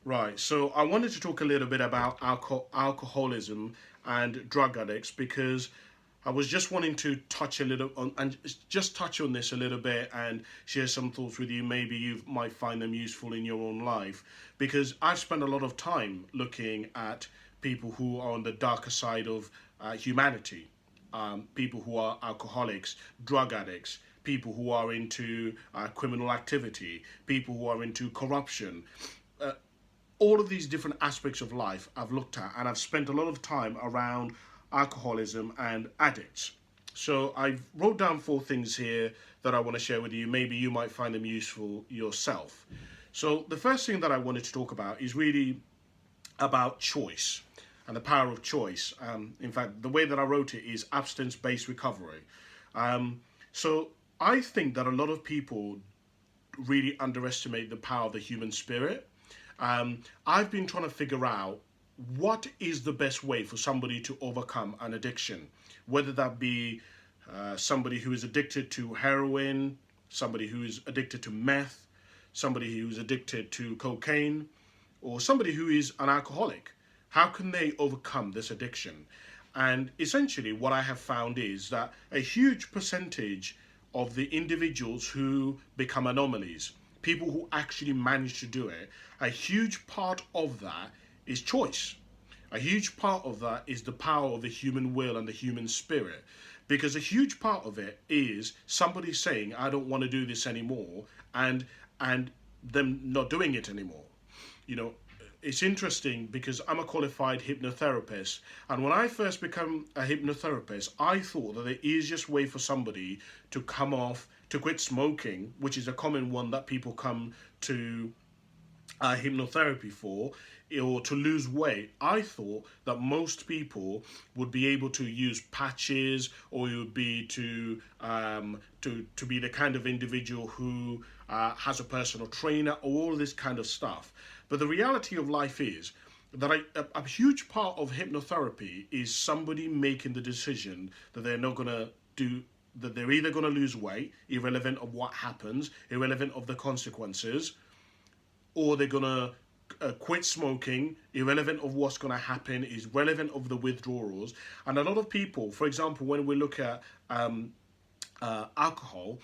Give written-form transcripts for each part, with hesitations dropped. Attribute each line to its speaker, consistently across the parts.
Speaker 1: Right. So I wanted to talk a little bit about alcoholism and drug addicts because I was just wanting to touch a little on and just touch on this a little bit and share some thoughts with you. Maybe you might find them useful in your own life because I've spent a lot of time looking at people who are on the darker side of humanity, people who are alcoholics, drug addicts, people who are into criminal activity, people who are into corruption, all of these different aspects of life I've looked at, and I've spent a lot of time around alcoholism and addicts. So I wrote down four things here that I want to share with you. Maybe you might find them useful yourself. So the first thing that I wanted to talk about is really about choice and the power of choice. In fact, the way that I wrote it is abstinence-based recovery. So I think that a lot of people really underestimate the power of the human spirit. I've been trying to figure out what is the best way for somebody to overcome an addiction, whether that be somebody who is addicted to heroin, somebody who is addicted to meth, somebody who is addicted to cocaine, or somebody who is an alcoholic. How can they overcome this addiction? And essentially, what I have found is that a huge percentage of the individuals who become anomalies, people who actually manage to do it, a huge part of that is choice. A huge part of that is the power of the human will and the human spirit. Because a huge part of it is somebody saying, I don't want to do this anymore, and them not doing it anymore. You know, it's interesting because I'm a qualified hypnotherapist, and when I first became a hypnotherapist, I thought that the easiest way for somebody to come off, to quit smoking, which is a common one that people come to hypnotherapy for, or to lose weight, I thought that most people would be able to use patches, or it would be to be the kind of individual who has a personal trainer, or all this kind of stuff. But the reality of life is that a huge part of hypnotherapy is somebody making the decision that they're not going to do, that they're either going to lose weight, irrelevant of what happens, irrelevant of the consequences, or they're going to quit smoking, irrelevant of what's going to happen, is relevant of the withdrawals. And a lot of people, for example, when we look at alcohol,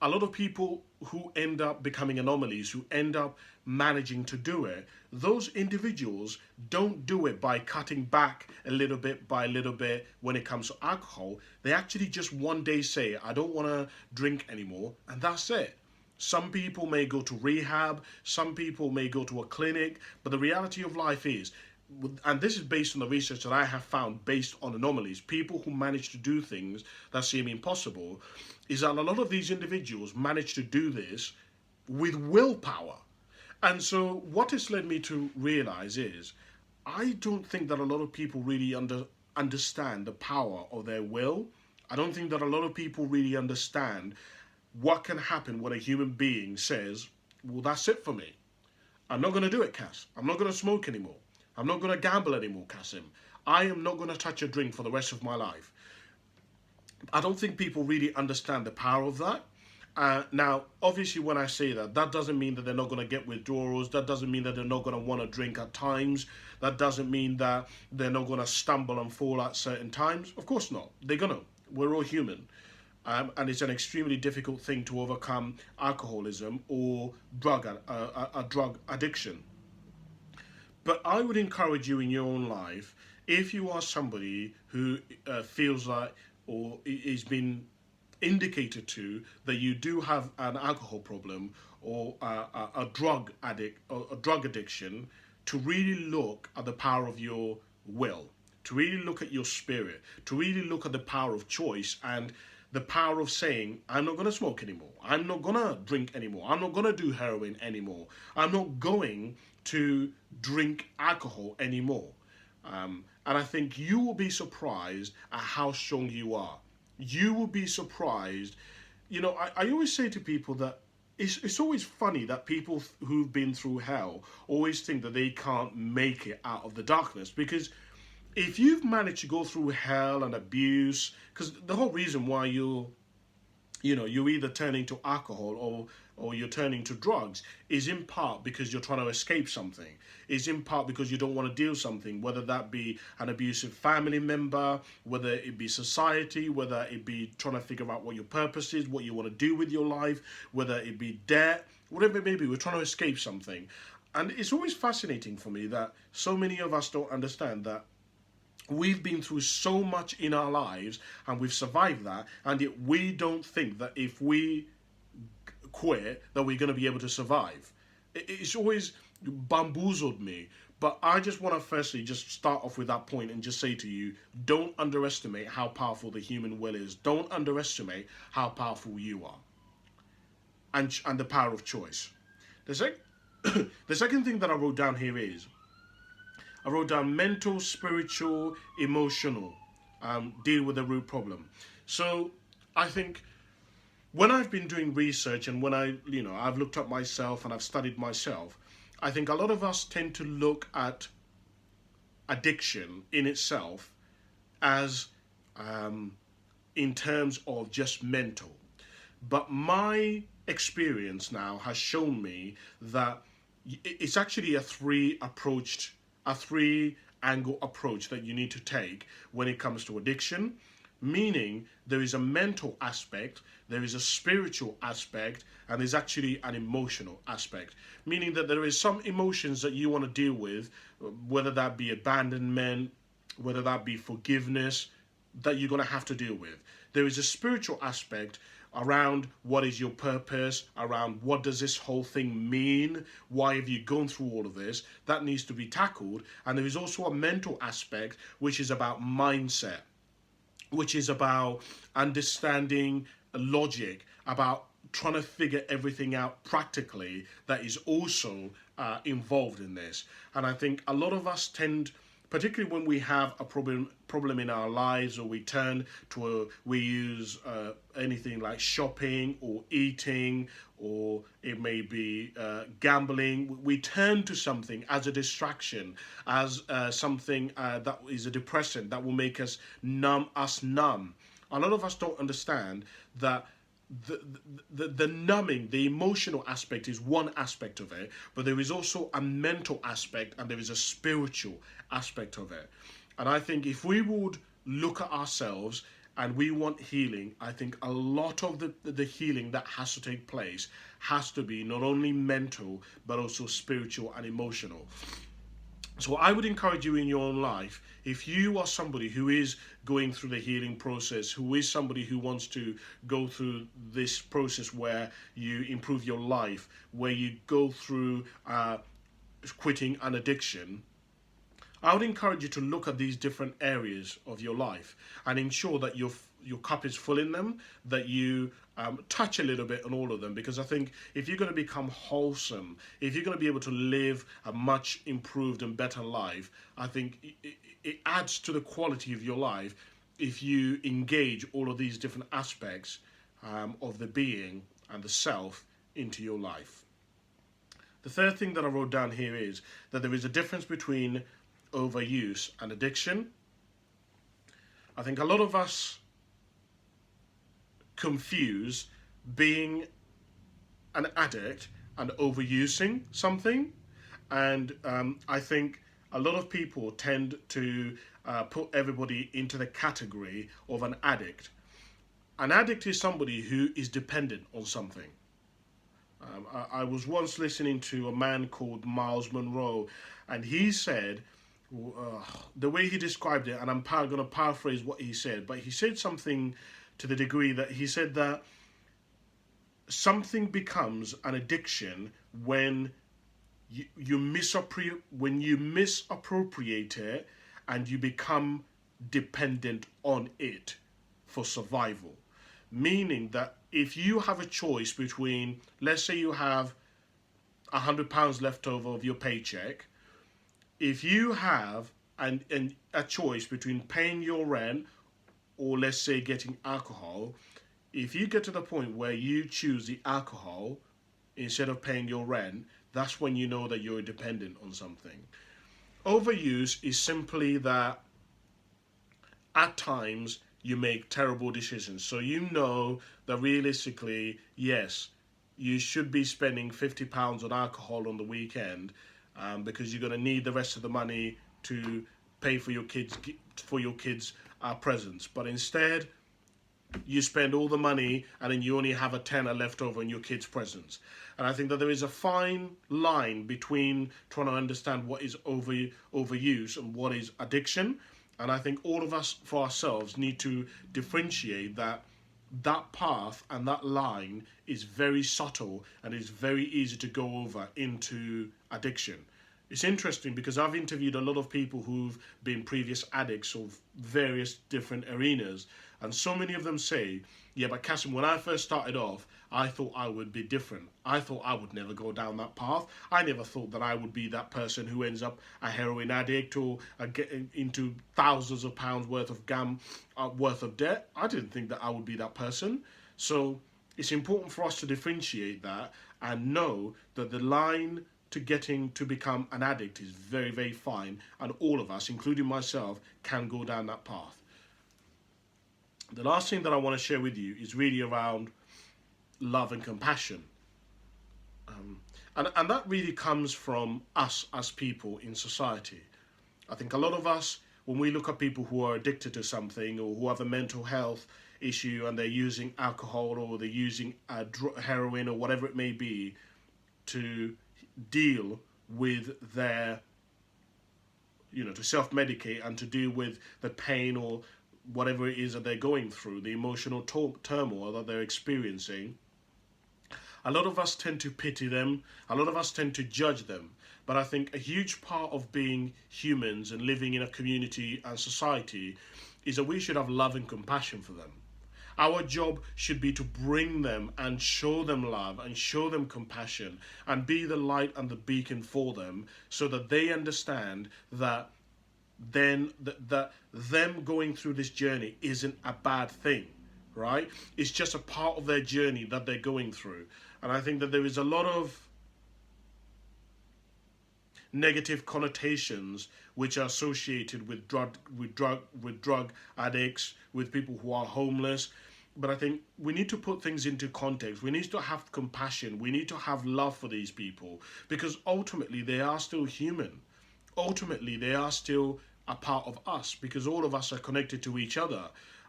Speaker 1: a lot of people who end up becoming anomalies, who end up managing to do it, those individuals don't do it by cutting back a little bit by little bit when it comes to alcohol. They actually just one day say, I don't want to drink anymore, and that's it. Some people may go to rehab, some people may go to a clinic, but the reality of life is, and this is based on the research that I have found based on anomalies, people who manage to do things that seem impossible, is that a lot of these individuals manage to do this with willpower. And so what it's led me to realize is, I don't think that a lot of people really understand the power of their will. I don't think that a lot of people really understand what can happen when a human being says, well, that's it for me. I'm not going to do it, Cass. I'm not going to smoke anymore. I'm not going to gamble anymore, Cassim. I am not going to touch a drink for the rest of my life. I don't think people really understand the power of that. Now, obviously, when I say that, that doesn't mean that they're not going to get withdrawals. That doesn't mean that they're not going to want to drink at times. That doesn't mean that they're not going to stumble and fall at certain times. Of course not. They're going to. We're all human. And it's an extremely difficult thing to overcome alcoholism or a drug addiction. But I would encourage you in your own life, if you are somebody who feels like, or is been indicated to, that you do have an alcohol problem or a drug addict or a drug addiction, to really look at the power of your will, to really look at your spirit, to really look at the power of choice and the power of saying, I'm not going to smoke anymore. I'm not going to drink anymore. I'm not going to do heroin anymore. I'm not going to drink alcohol anymore. And I think you will be surprised at how strong you are. You will be surprised. You know, I always say to people that it's always funny that people who've been through hell always think that they can't make it out of the darkness, because if you've managed to go through hell and abuse, because the whole reason why you're either turning to alcohol or you're turning to drugs is in part because you're trying to escape something, is in part because you don't want to deal something, whether that be an abusive family member, whether it be society, whether it be trying to figure out what your purpose is, what you want to do with your life, whether it be debt, whatever it may be. We're trying to escape something. And it's always fascinating for me that so many of us don't understand that we've been through so much in our lives and we've survived that, and yet we don't think that if we quit that we're going to be able to survive. It's always bamboozled me. But I just want to firstly just start off with that point and just say to you, don't underestimate how powerful the human will is. Don't underestimate how powerful you are, and the power of choice. The, sec- the second thing that I wrote down here is I wrote down mental, spiritual, emotional, deal with the root problem. So I think when I've been doing research and when I've looked up myself and I've studied myself, I think a lot of us tend to look at addiction in itself as in terms of just mental. But my experience now has shown me that it's actually a three angle approach that you need to take when it comes to addiction, meaning there is a mental aspect, there is a spiritual aspect, and there's actually an emotional aspect, meaning that there is some emotions that you want to deal with, whether that be abandonment, whether that be forgiveness, that you're going to have to deal with. There is a spiritual aspect around what is your purpose, around what does this whole thing mean, why have you gone through all of this, that needs to be tackled. And there is also a mental aspect, which is about mindset, which is about understanding logic, about trying to figure everything out practically, that is also involved in this. And I think a lot of us tend, particularly when we have a problem in our lives, or we use anything like shopping or eating, or it may be gambling. We turn to something as a distraction, as something that is a depressant that will make us numb. A lot of us don't understand that the numbing, the emotional aspect is one aspect of it, but there is also a mental aspect and there is a spiritual aspect of it. And I think if we would look at ourselves and we want healing, I think a lot of the healing that has to take place has to be not only mental but also spiritual and emotional. So I would encourage you in your own life, if you are somebody who is going through the healing process, who is somebody who wants to go through this process where you improve your life, where you go through quitting an addiction, I would encourage you to look at these different areas of your life and ensure that your cup is full in them, that you touch a little bit on all of them. Because I think if you're going to become wholesome, if you're going to be able to live a much improved and better life, I think it adds to the quality of your life if you engage all of these different aspects of the being and the self into your life. The third thing that I wrote down here is that there is a difference between overuse and addiction. I think a lot of us confuse being an addict and overusing something, and I think a lot of people tend to put everybody into the category of an addict. An addict is somebody who is dependent on something. I was once listening to a man called Miles Monroe, and he said, the way he described it, and I'm going to paraphrase what he said, but he said something to the degree that he said that something becomes an addiction when you misappropriate it and you become dependent on it for survival. Meaning that if you have a choice between, let's say you have £100 left over of your paycheck, if you have a choice between paying your rent or, let's say, getting alcohol, if you get to the point where you choose the alcohol instead of paying your rent, that's when you know that you're dependent on something. Overuse is simply that at times you make terrible decisions. So you know that realistically, yes, you should be spending £50 on alcohol on the weekend, because you're going to need the rest of the money to pay for your kids' presents. But instead, you spend all the money and then you only have a tenner left over in your kids' presents. And I think that there is a fine line between trying to understand what is overuse and what is addiction. And I think all of us, for ourselves, need to differentiate that path and that line is very subtle and is very easy to go over into addiction. It's interesting because I've interviewed a lot of people who've been previous addicts of various different arenas, and so many of them say, yeah, but Kasim, when I first started off, I thought I would be different. I thought I would never go down that path. I never thought that I would be that person who ends up a heroin addict or get into thousands of pounds worth of debt. I didn't think that I would be that person. So it's important for us to differentiate that and know that the line to getting to become an addict is very, very fine, and all of us, including myself, can go down that path. The last thing that I want to share with you is really around love and compassion. And that really comes from us as people in society. I think a lot of us, when we look at people who are addicted to something or who have a mental health issue and they're using alcohol or they're using heroin or whatever it may be to deal with their, to self-medicate and to deal with the pain or whatever it is that they're going through, the emotional turmoil that they're experiencing, a lot of us tend to pity them, a lot of us tend to judge them. But I think a huge part of being humans and living in a community and society is that we should have love and compassion for them. Our job should be to bring them and show them love and show them compassion and be the light and the beacon for them so that they understand that that them going through this journey isn't a bad thing, right? It's just a part of their journey that they're going through. And I think that there is a lot of negative connotations which are associated with drug addicts, with people who are homeless. But I think we need to put things into context. We need to have compassion. We need to have love for these people because ultimately they are still human. Ultimately, they are still a part of us because all of us are connected to each other.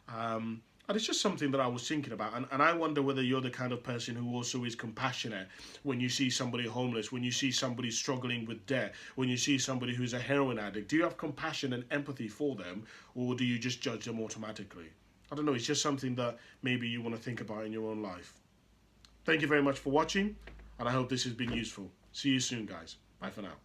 Speaker 1: And it's just something that I was thinking about. And I wonder whether you're the kind of person who also is compassionate when you see somebody homeless, when you see somebody struggling with debt, when you see somebody who's a heroin addict. Do you have compassion and empathy for them, or do you just judge them automatically? I don't know. It's just something that maybe you want to think about in your own life. Thank you very much for watching, and I hope this has been useful. See you soon, guys. Bye for now.